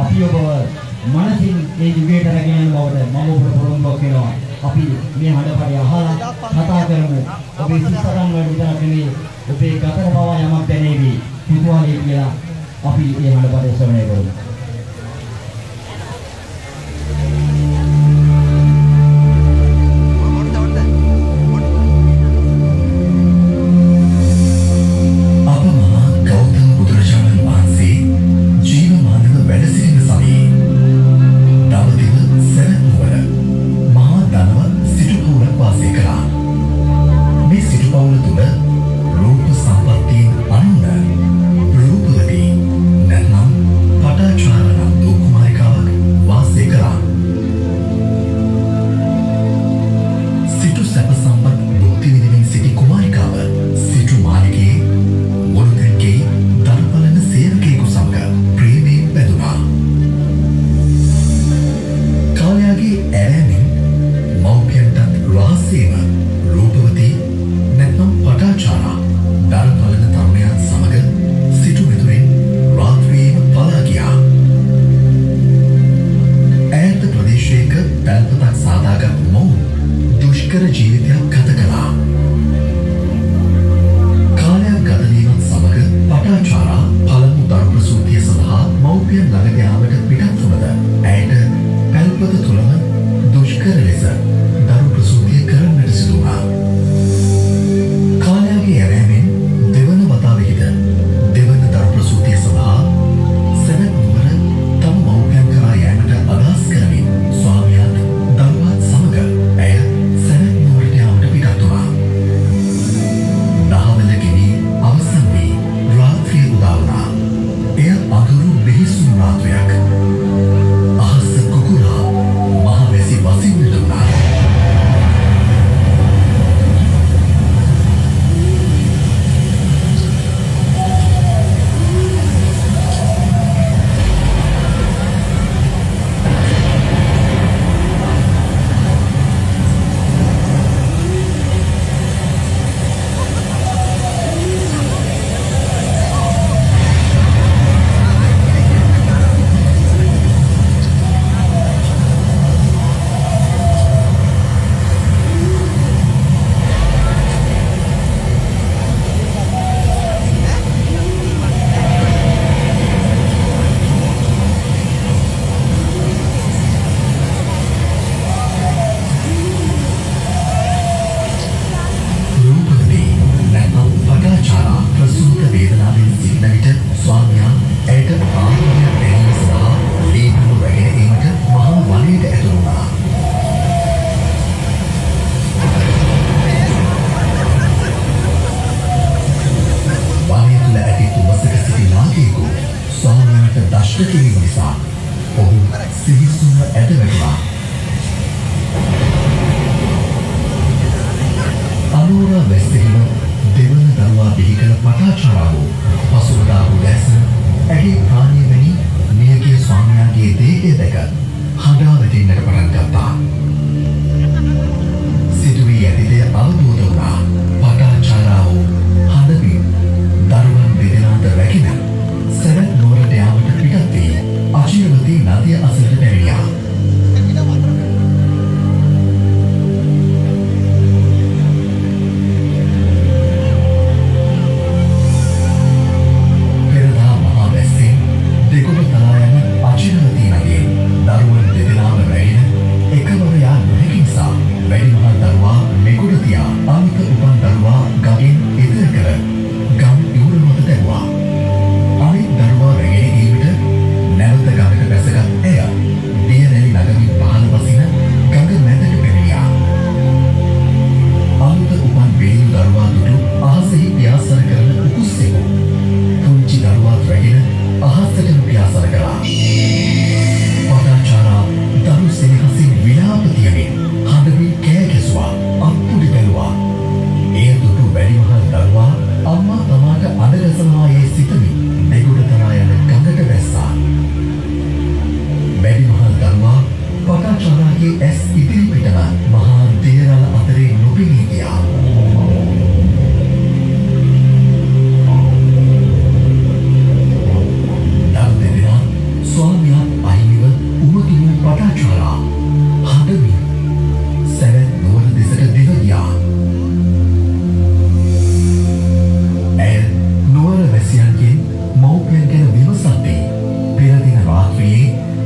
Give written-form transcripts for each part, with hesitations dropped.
අපි ඔබව මනසින් ඒ යුගයට රැගෙන යන බවට මම ඔබට පොරොන්දුවක් වෙනවා. අපි මේ හඬපරි අහලා කතා කරමු. ඔබේ සිස්සරන් වල විතරක් නෙවෙයි ඔබේ ගතර පවා යමක් දැනේවි. කුතුහලයේ කියලා අපි මේ හඬපරි ශ්‍රවණය කරමු.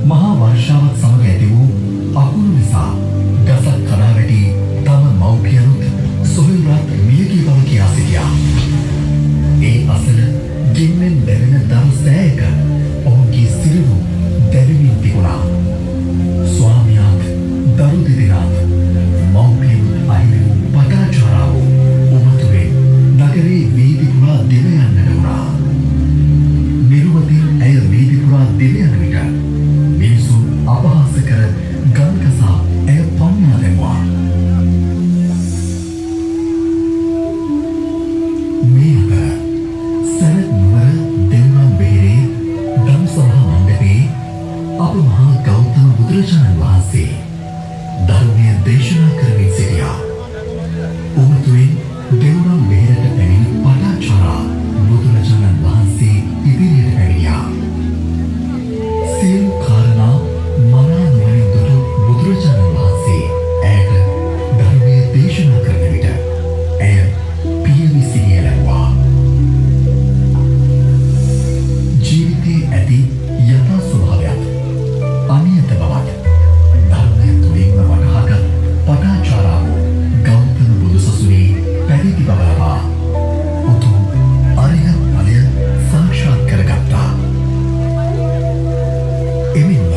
මහා වර්ෂාවත් සමග ඇති වූ අකුණු නිසා ගසක් කඩා වැටි තම මව්පියනුත් සොහොයුරත් මියගිය බව කියා සිටියා. ඒ අසල ගෙන්වෙන් දැවෙන දරු සෑයක ඔහුගේ සිරුරු දැවෙමින් තිබුණා. ස්වාමියාත් දරු දෙදෙනාත් මව්පියනුත් අහිමි වූ පටාචාරාව උමතුවෙන් නගරේ වීදි පුරා දිව යන්නට වුණා. නිරුවතින් ඇය වීදි පුරා දිව යන විට මිනිසුන් අපහාස කර ගල්කසා ඇය පන්නා දැමුවා. මේ අතර සරත් නුවර දෙව්රම් බෙහෙරේ ධම්සභා මණ්ඩපයේ අප මහා ගෞතම බුදුරජාණන් වහන්සේ ධර්මය දේශනා කරමින් සිටියා. උමතුවෙන් දෙව්රම් බෙහෙරට පැමිණි පටාචාරා බුදුරජාණන් වහන්සේ ඉදිරියට පැමිණියා. සියලු කාරණා මනා නුවණින් දුටු බුදුරජාණන් වහන්සේ ඇයට ධර්මය දේශනා කරන විට ඇය පියවි සිහිය ලැබුවා. ජීවිතයේ ඇති යථා ස්වභාවයත් අනියත බවත් ධර්මය තුළින්ම වටහාගත් පටාචාරාව ගෞතම බුදුසසුනේ පැවිදි බව ලබා උතුම් අරිහත් ඵලය සාක්ෂාත් කරගත්තා. එමෙන්ම